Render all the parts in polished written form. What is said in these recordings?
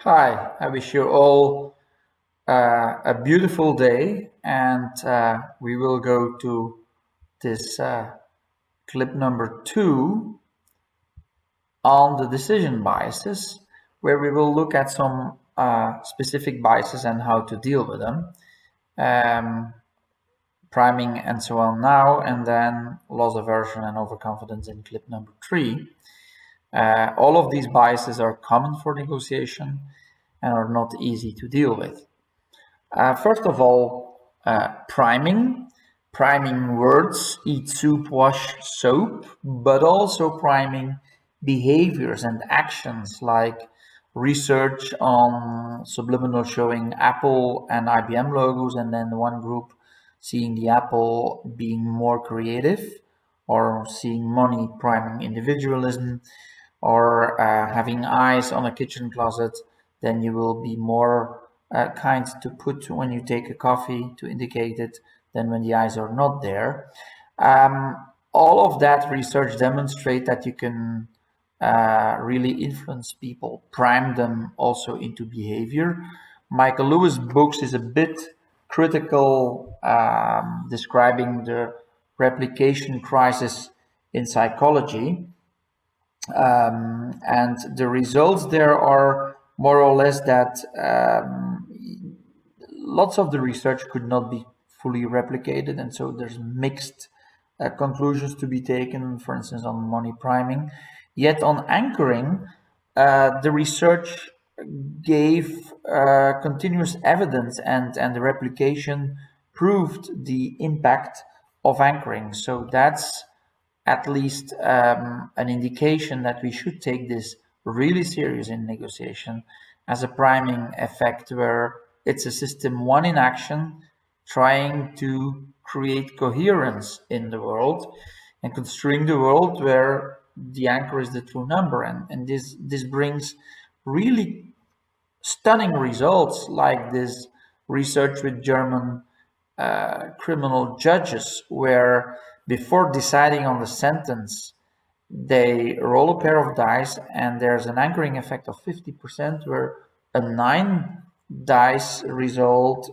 Hi, I wish you all a beautiful day, and we will go to this clip number 2 on the decision biases, where we will look at some specific biases and how to deal with them, priming and so on now, and then loss aversion and overconfidence in clip number 3. All of these biases are common for negotiation and are not easy to deal with. First of all, priming. Priming words, eat soup, wash soap, but also priming behaviors and actions like research on subliminal showing Apple and IBM logos, and then one group seeing the Apple being more creative, or seeing money priming individualism, or having eyes on a kitchen closet, then you will be more kind to put when you take a coffee to indicate it than when the eyes are not there. All of that research demonstrate that you can really influence people, prime them also into behavior. Michael Lewis' books is a bit critical, describing the replication crisis in psychology. And the results there are more or less that lots of the research could not be fully replicated, and so there's mixed conclusions to be taken, for instance, on money priming. Yet on anchoring, the research gave continuous evidence, and the replication proved the impact of anchoring. So that's at least an indication that we should take this really serious in negotiation as a priming effect, where it's a system one in action, trying to create coherence in the world and construing the world where the anchor is the true number. And this brings really stunning results, like this research with German criminal judges, where before deciding on the sentence, they roll a pair of dice, and there's an anchoring effect of 50%, where a 9 dice result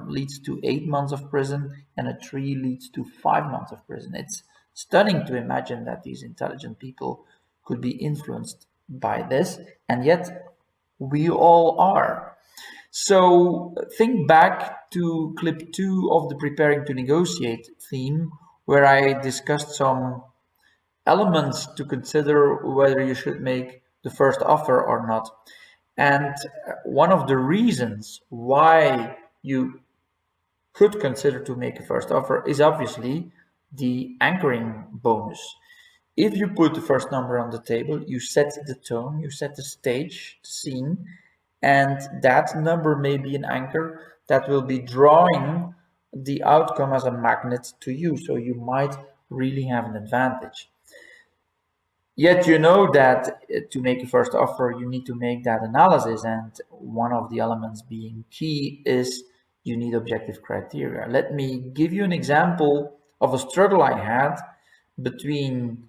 leads to 8 months of prison, and a 3 leads to 5 months of prison. It's stunning to imagine that these intelligent people could be influenced by this, and yet we all are. So think back to clip 2 of the Preparing to Negotiate theme, where I discussed some elements to consider whether you should make the first offer or not. And one of the reasons why you could consider to make a first offer is obviously the anchoring bonus. If you put the first number on the table, you set the tone, you set the stage, the scene, and that number may be an anchor that will be drawing the outcome as a magnet to you. So you might really have an advantage. Yet you know that to make a first offer, you need to make that analysis, and one of the elements being key is you need objective criteria. Let me give you an example of a struggle I had between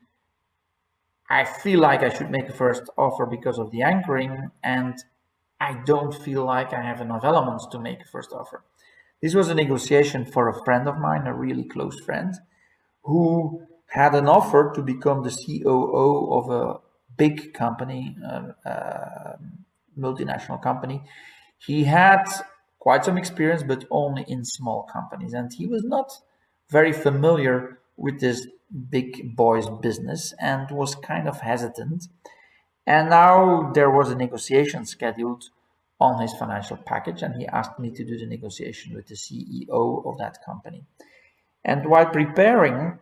I feel like I should make a first offer because of the anchoring, and I don't feel like I have enough elements to make a first offer. This was a negotiation for a friend of mine, a really close friend, who had an offer to become the COO of a big company, multinational company. He had quite some experience, but only in small companies, and he was not very familiar with this big boys business and was kind of hesitant. And now there was a negotiation scheduled on his financial package, and he asked me to do the negotiation with the CEO of that company. And while preparing,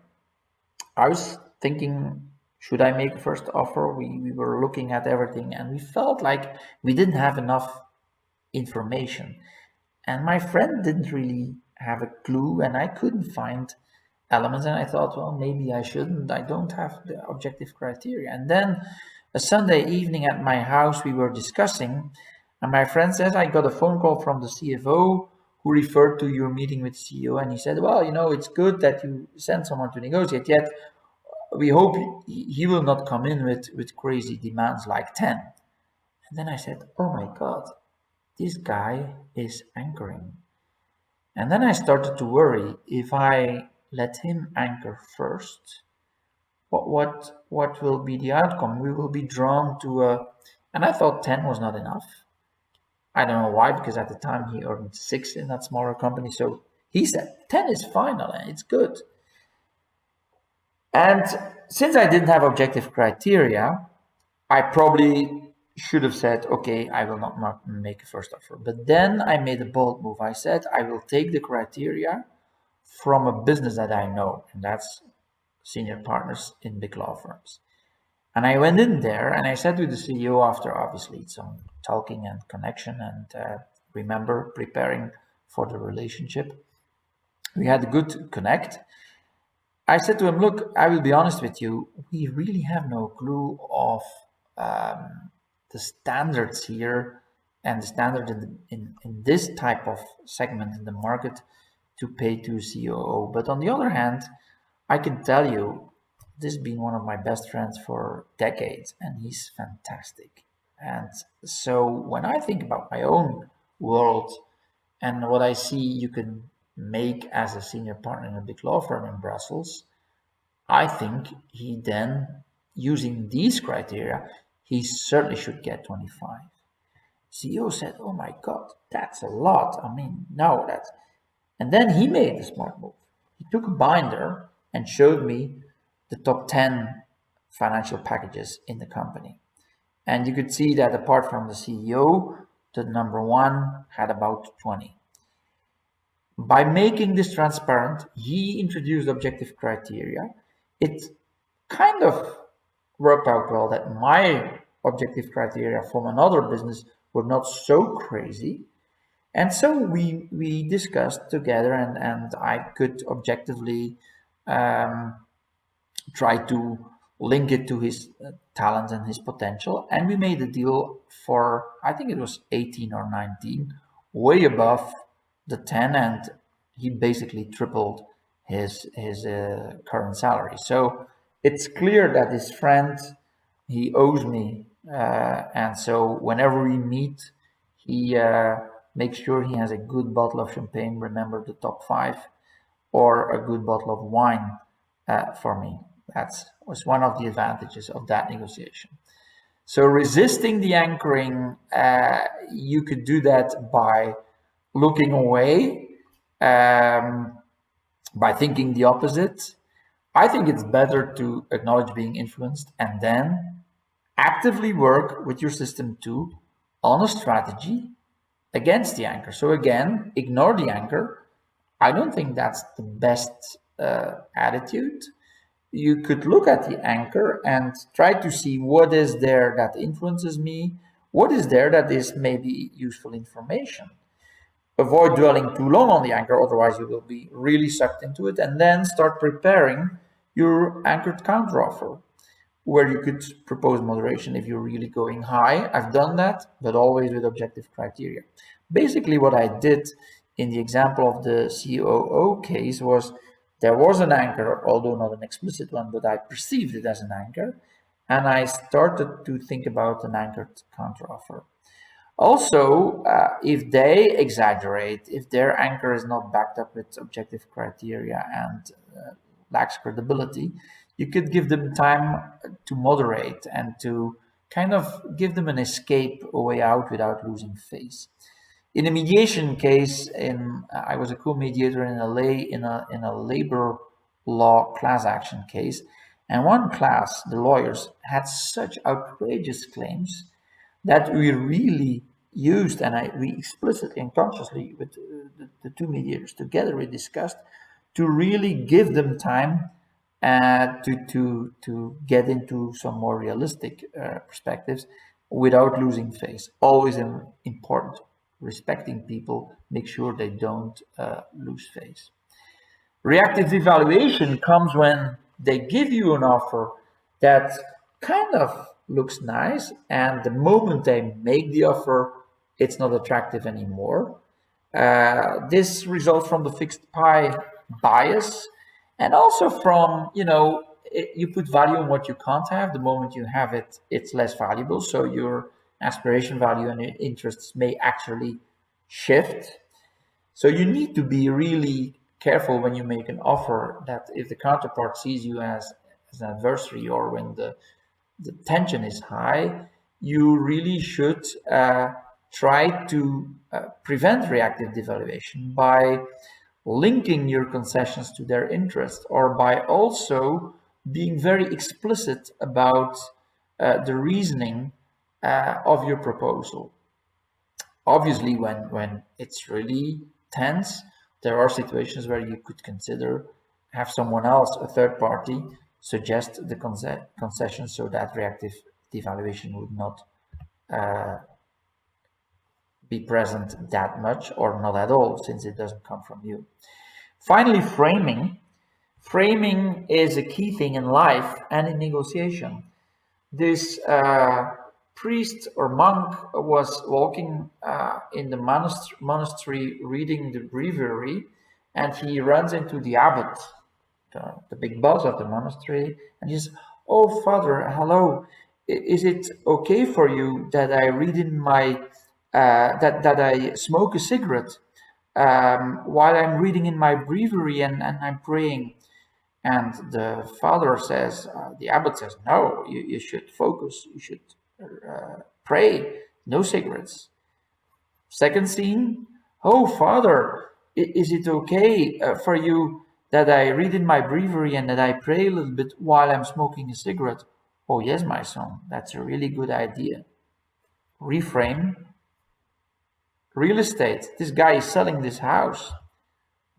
I was thinking, should I make a first offer? We were looking at everything, and we felt like we didn't have enough information. And my friend didn't really have a clue, and I couldn't find elements. And I thought, well, maybe I shouldn't. I don't have the objective criteria. And then a Sunday evening at my house, we were discussing, and my friend says, I got a phone call from the CFO who referred to your meeting with CEO, and he said, well, it's good that you send someone to negotiate, yet we hope he will not come in with crazy demands like 10. And then I said, oh my God, this guy is anchoring. And then I started to worry, if I let him anchor first, what will be the outcome? We will be drawn to a, and I thought 10 was not enough. I don't know why, because at the time he earned 6 in that smaller company. So he said 10 is fine, Alain, it's good. And since I didn't have objective criteria, I probably should have said, okay, I will not make a first offer. But then I made a bold move. I said, I will take the criteria from a business that I know, and that's senior partners in big law firms. And I went in there and I said to the CEO, after obviously some talking and connection and remember preparing for the relationship, we had a good connect. I said to him, look, I will be honest with you, we really have no clue of the standards here and the standard in this type of segment in the market to pay to COO. But on the other hand, I can tell you, this has been one of my best friends for decades, and he's fantastic. And so when I think about my own world and what I see you can make as a senior partner in a big law firm in Brussels, I think he then, using these criteria, he certainly should get 25. CEO said, oh my God, that's a lot. I mean, no, that's... And then he made a smart move. He took a binder and showed me the top 10 financial packages in the company. And you could see that apart from the CEO, the number one had about 20. By making this transparent, he introduced objective criteria. It kind of worked out well that my objective criteria from another business were not so crazy. And so we discussed together, and I could objectively try to link it to his talents and his potential. And we made a deal for, I think it was 18 or 19, way above the 10, and he basically tripled his current salary. So it's clear that this friend, he owes me, and so whenever we meet, he makes sure he has a good bottle of champagne, remember the top 5, or a good bottle of wine for me. That was one of the advantages of that negotiation. So resisting the anchoring, you could do that by looking away, by thinking the opposite. I think it's better to acknowledge being influenced and then actively work with your system 2 on a strategy against the anchor. So again, ignore the anchor. I don't think that's the best attitude. You could look at the anchor and try to see what is there that influences me, what is there that is maybe useful information. Avoid dwelling too long on the anchor, otherwise you will be really sucked into it, and then start preparing your anchored counteroffer, where you could propose moderation if you're really going high. I've done that, but always with objective criteria. Basically, what I did in the example of the COO case was there was an anchor, although not an explicit one, but I perceived it as an anchor, and I started to think about an anchored counteroffer. Also, if they exaggerate, if their anchor is not backed up with objective criteria and lacks credibility, you could give them time to moderate and to kind of give them an escape, a way out without losing face. In a mediation case, I was a co-mediator in LA in a labor law class action case, and one class, the lawyers, had such outrageous claims that we really used, and we explicitly and consciously with the two mediators together, we discussed to really give them time to get into some more realistic perspectives without losing face. Always important. Respecting people, make sure they don't lose face. Reactive devaluation comes when they give you an offer that kind of looks nice, and the moment they make the offer, it's not attractive anymore. This results from the fixed pie bias, and also from, you put value on what you can't have. The moment you have it, it's less valuable. So you're aspiration value and interests may actually shift. So you need to be really careful when you make an offer, that if the counterpart sees you as an adversary, or when the tension is high, you really should try to prevent reactive devaluation by linking your concessions to their interest, or by also being very explicit about the reasoning of your proposal. Obviously, when it's really tense, there are situations where you could consider have someone else, a third party, suggest the concession, so that reactive devaluation would not be present that much, or not at all, since it doesn't come from you. Finally, framing. Framing is a key thing in life and in negotiation. This priest or monk was walking in the monastery reading the breviary, and he runs into the abbot, the big boss of the monastery, and he says, "Oh, Father, hello. Is it okay for you that I read in my that I smoke a cigarette while I'm reading in my breviary and I'm praying?" And the father says, the abbot says, "No, you should focus. You should pray. No cigarettes." Second scene, "Oh, Father, is it okay for you that I read in my breviary and that I pray a little bit while I'm smoking a cigarette?" "Oh, yes, my son, that's a really good idea." Reframe. Real estate. This guy is selling this house.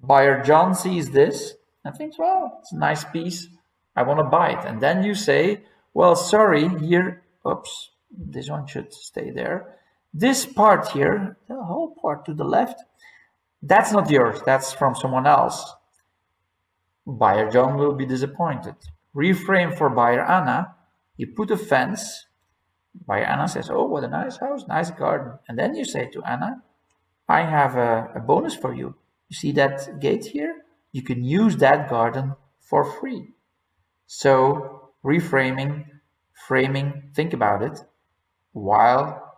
Buyer John sees this and thinks, "Well, it's a nice piece. I want to buy it." And then you say, "Well, sorry, here, oops, this one should stay there. This part here, the whole part to the left, that's not yours. That's from someone else." Buyer John will be disappointed. Reframe for buyer Anna. You put a fence. Buyer Anna says, "Oh, what a nice house, nice garden." And then you say to Anna, "I have a bonus for you. You see that gate here? You can use that garden for free." So reframing, framing, think about it, while